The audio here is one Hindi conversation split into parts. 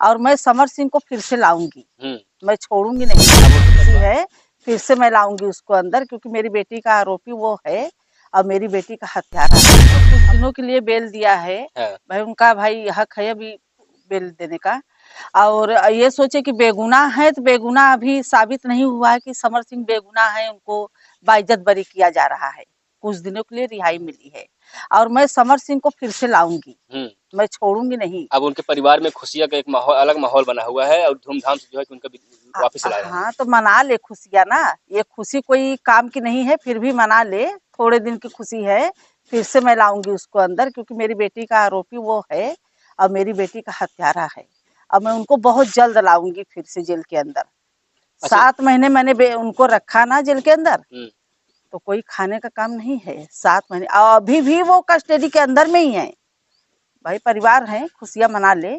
और मैं समर सिंह को फिर से लाऊंगी। मैं छोड़ूंगी नहीं, खुशी है, फिर से मैं लाऊंगी उसको अंदर, क्योंकि मेरी बेटी का आरोपी वो है और मेरी बेटी का हत्यारा है। तो कुछ दिनों के लिए बेल दिया है भाई, उनका भाई हक है अभी बेल देने का। और ये सोचे कि बेगुनाह है, तो बेगुनाह अभी साबित नहीं हुआ है कि समर सिंह बेगुनाह है, उनको बाइज्जत बरी किया जा रहा है। कुछ दिनों के लिए रिहाई मिली है और मैं समर सिंह को फिर से लाऊंगी, मैं छोड़ूंगी नहीं। अब उनके परिवार में खुशियां का एक माहौल, अलग माहौल बना हुआ है और धूमधाम से जो है कि उनका वापस लाया है। हाँ, तो मना ले खुशियां ना, ये खुशी कोई काम की नहीं है, फिर भी मना ले, थोड़े दिन की खुशी है। फिर से मैं लाऊंगी उसको अंदर, क्योंकि मेरी बेटी का आरोपी वो है और मेरी बेटी का हत्यारा है। अब मैं उनको बहुत जल्द लाऊंगी फिर से जेल के अंदर। 7 महीने मैंने उनको रखा ना जेल के अंदर, तो कोई खाने का काम नहीं है। 7 महीने अभी भी वो कस्टडी के अंदर में ही है। भाई परिवार है, खुशियां मना ले,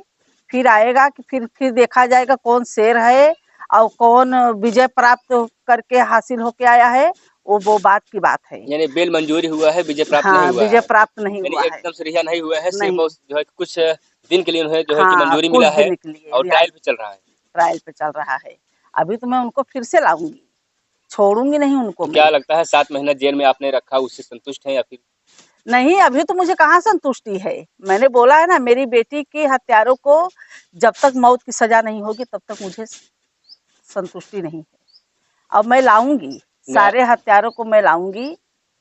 फिर आएगा कि फिर देखा जाएगा कौन शेर है और कौन विजय प्राप्त करके हासिल होके आया है। वो बात की बात है। यानी बेल मंजूरी हुआ है, विजय प्राप्त नहीं हुआ विजय प्राप्त नहीं हुआ है, एकदम से रिहा नहीं हुआ है, सिर्फ जो है कुछ दिन के लिए उन्हें जो है कि हाँ, मंजूरी मिला है और ट्रायल पे चल रहा है। ट्रायल पे चल रहा है। अभी तो मैं उनको फिर से लाऊंगी, छोड़ूंगी नहीं उनको। क्या लगता है 7 महीना जेल में आपने रखा, उससे संतुष्ट हैं या फिर नहीं? अभी तो मुझे कहाँ संतुष्टि है। मैंने बोला है ना, मेरी बेटी के हत्यारों को जब तक मौत की सजा नहीं होगी तब तक मुझे संतुष्टि नहीं है। अब मैं लाऊंगी, सारे हत्यारों को मैं लाऊंगी।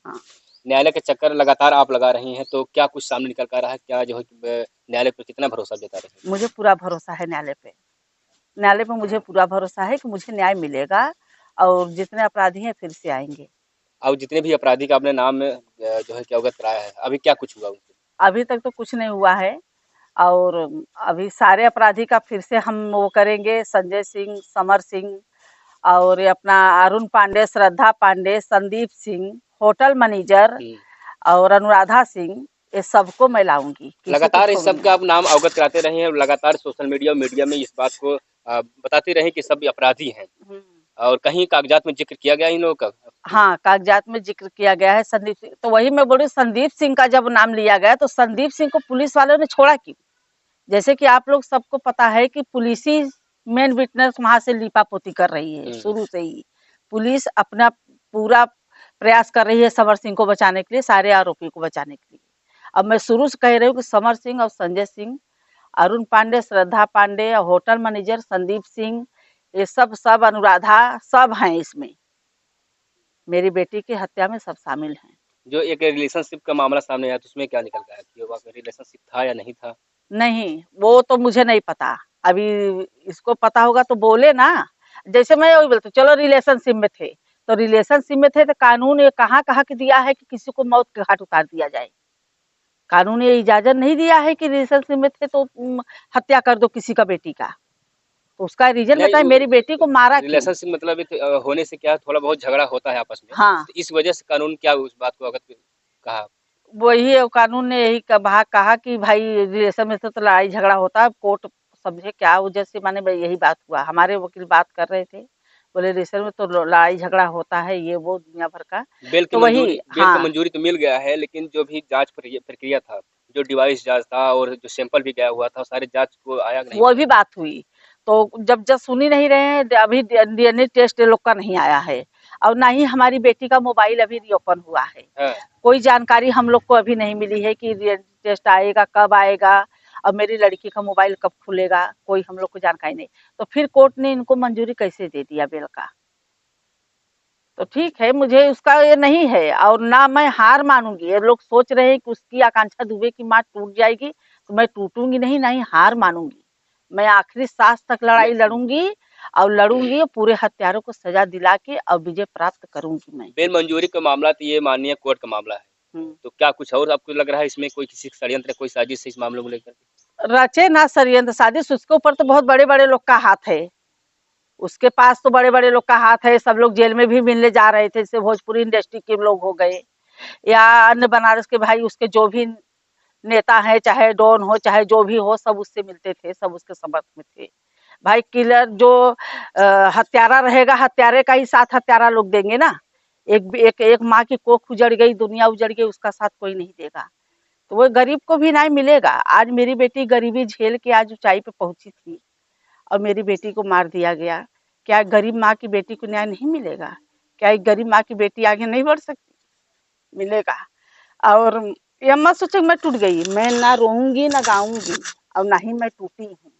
हाँ। न्यायालय के चक्कर लगातार आप लगा रही हैं, तो क्या कुछ सामने निकल कर रहा है? क्या जो है न्यायालय पर कितना भरोसा जता रहे हैं? मुझे पूरा भरोसा है न्यायालय पे। न्यायालय पे मुझे पूरा भरोसा है कि मुझे न्याय मिलेगा और जितने अपराधी हैं फिर से आएंगे। और जितने भी अपराधी का आपने नाम जो है कि अवगत कराया है, अभी क्या कुछ हुआ उनसे? अभी तक तो कुछ नहीं हुआ है और अभी सारे अपराधी का फिर से हम वो करेंगे। संजय सिंह, समर सिंह और अपना अरुण पांडे, श्रद्धा पांडे, संदीप सिंह, होटल मैनेजर और अनुराधा सिंह, ये सबको मैं लाऊंगी। लगातार इस सब का आप नाम अवगत कराते रहे हैं और लगातार सोशल मीडिया और मीडिया में इस बात को बताते रहे कि सब अपराधी हैं और कहीं कागजात में जिक्र किया गया इन लोगों का? हाँ, कागजात में जिक्र किया गया है संदीप सिंह। तो वही मैं बोली, संदीप सिंह का जब नाम लिया गया तो संदीप सिंह को पुलिस वालों ने छोड़ा क्यों? जैसे कि आप लोग सबको पता है कि पुलिस ही मेन विटनेस वहां से लीपापोती कर रही है। शुरू से ही पुलिस अपना पूरा प्रयास कर रही है समर सिंह को बचाने के लिए, सारे आरोपी को बचाने के लिए। अब मैं शुरू से कह रही हूँ कि समर सिंह और संजय सिंह, अरुण पांडे, श्रद्धा पांडे, होटल मैनेजर संदीप सिंह, ये सब अनुराधा, सब हैं इसमें। मेरी बेटी की हत्या में सब शामिल हैं। जो एक रिलेशनशिप का मामला सामने आया तो उसमें क्या निकल गया कि वो रिलेशनशिप था या नहीं था? नहीं, वो तो मुझे नहीं पता। अभी इसको पता होगा तो बोले ना। जैसे मैं वही बोलती, चलो रिलेशनशिप में थे, तो रिलेशनशिप में थे तो कानून ये कहाँ के दिया है कि किसी को मौत के घाट उतार दिया जाए? कानून ये इजाजत नहीं दिया है कि रिलेशनशिप में थे तो हत्या कर दो किसी का बेटी का। तो उसका रीजन बताए, मेरी बेटी को मारा क्यों? रिलेशनशिप मतलब होने से क्या थोड़ा बहुत झगड़ा होता है आपस में। हाँ, तो इस वजह से कानून क्या उस बात को अवगत कहा? वही कानून ने यही कहा कि भाई रिलेशन में तो लड़ाई झगड़ा होता है, कोर्ट समझे क्या वजह से, माने यही बात हुआ। हमारे वकील बात कर रहे थे, बोले रिलेशन में तो लड़ाई झगड़ा होता है, ये वो दुनिया भर का। बेल की तो मंजूरी, वही बेल का मंजूरी तो मिल गया है, लेकिन जो भी जांच प्रक्रिया था, जो डिवाइस जांच था और जो सैंपल भी गया हुआ था, सारे जांच को आया नहीं? वो भी बात हुई। तो जब सुन ही नहीं रहे हैं, अभी डीएनए टेस्ट लोग का नहीं आया है और ना ही हमारी बेटी का मोबाइल अभी रीओपन हुआ है। कोई जानकारी हम लोग को अभी नहीं मिली है कि डीएनए टेस्ट आएगा, कब आएगा और मेरी लड़की का मोबाइल कब खुलेगा, कोई हम लोग को जानकारी नहीं। तो फिर कोर्ट ने इनको मंजूरी कैसे दे दिया बेल का? तो ठीक है, मुझे उसका ये नहीं है और ना मैं हार मानूंगी। ये लोग सोच रहे हैं कि उसकी आकांक्षा दुबे की माँ टूट जाएगी, तो मैं टूटूंगी नहीं, ना ही हार मानूंगी। मैं आखिरी सांस तक लड़ाई लड़ूंगी और लड़ूंगी, पूरे हत्यारों को सजा दिला के और विजय प्राप्त करूंगी मैं। बेल मंजूरी का मामला तो ये माननीय कोर्ट का मामला है, तो क्या कुछ और आपको लग रहा है इसमें कोई किसी षड्यंत्र, कोई साजिश इस मामले को लेकर? रचे ना षड्यंत्र साजिश, उसके ऊपर तो बहुत बड़े बड़े लोग का हाथ है। उसके पास तो बड़े बड़े लोग का हाथ है। सब लोग जेल में भी मिलने जा रहे थे, जैसे भोजपुरी इंडस्ट्री के लोग हो गए या अन्य बनारस के भाई, उसके जो भी नेता है, चाहे डॉन हो चाहे जो भी हो, सब उससे मिलते थे, सब उसके समर्थ में थे। भाई किलर जो हत्यारा रहेगा, हत्यारे का ही साथ हत्यारा लोग देंगे ना। एक माँ की कोख उजड़ गई, दुनिया उजड़ गई, उसका साथ कोई नहीं देगा। तो वो गरीब को भी न्याय मिलेगा। आज मेरी बेटी गरीबी झेल के आज ऊंचाई पे पहुंची थी, और मेरी बेटी को मार दिया गया। क्या गरीब माँ की बेटी को न्याय नहीं मिलेगा? क्या एक गरीब माँ की बेटी आगे नहीं बढ़ सकती? मिलेगा। और ये मत सोचो मैं टूट गई, मैं ना रोऊंगी ना गाऊंगी और ना ही मैं टूटी हूँ।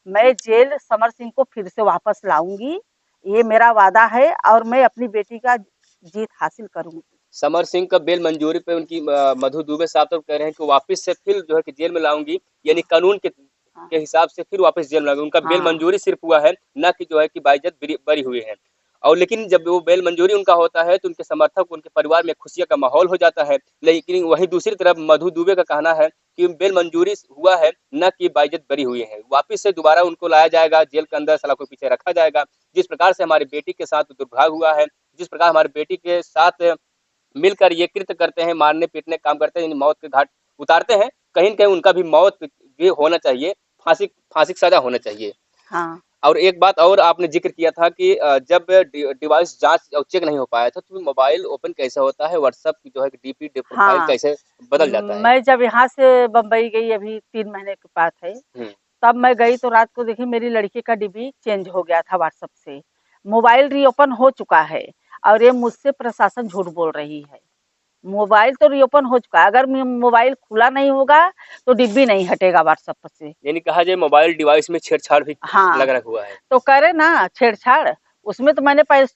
मैं जेल समर सिंह को फिर से वापस लाऊंगी, ये मेरा वादा है और मैं अपनी बेटी का जीत हासिल करूंगी। समर सिंह का बेल मंजूरी पे उनकी मधु दुबे साहब तो कह रहे हैं कि वापस से फिर जो है कि जेल में लाऊंगी, यानी कानून के हिसाब से फिर वापस जेल में लाऊंगी। उनका बेल मंजूरी सिर्फ हुआ है, न कि जो है कि बाइज्जत बरी हुए हैं। और लेकिन जब वो बेल मंजूरी उनका होता है तो उनके समर्थक, उनके परिवार में खुशियों का माहौल हो जाता है। लेकिन वहीं दूसरी तरफ मधु दुबे का कहना है कि बेल मंजूरी हुआ है, न कि बाइज्जत बरी हुए हैं। वापस से दोबारा उनको लाया जाएगा जेल के अंदर, सलाखों के पीछे रखा जाएगा। जिस प्रकार से हमारी बेटी के साथ दुर्भाग्य हुआ है, जिस प्रकार हमारी बेटी के साथ मिलकर ये कृत्य करते हैं, मारने पीटने काम करते हैं, मौत के घाट उतारते हैं, कहीं न कहीं उनका भी मौत भी होना चाहिए, फांसी की सजा होना चाहिए। हाँ। और एक बात और आपने जिक्र किया था कि जब डिवाइस जांच और चेक नहीं हो पाया था तो मोबाइल ओपन कैसे होता है, व्हाट्सएप की जो है डीपी प्रोफाइल हाँ, कैसे बदल जाता है? मैं जब यहाँ से बम्बई गई, अभी 3 महीने की बात है, तब मैं गई तो रात को देखी मेरी लड़की का डीपी चेंज हो गया था व्हाट्सएप से। मोबाइल रीओपन हो चुका है और ये मुझसे प्रशासन झूठ बोल रही है। मोबाइल तो रीओपन हो चुका है, अगर मोबाइल खुला नहीं होगा तो डिब्बी नहीं हटेगा व्हाट्सएप से। यानी कहा जाए मोबाइल डिवाइस में छेड़छाड़ भी हाँ, लग रहा हुआ है। तो करे ना छेड़छाड़, उसमें तो मैंने पैसे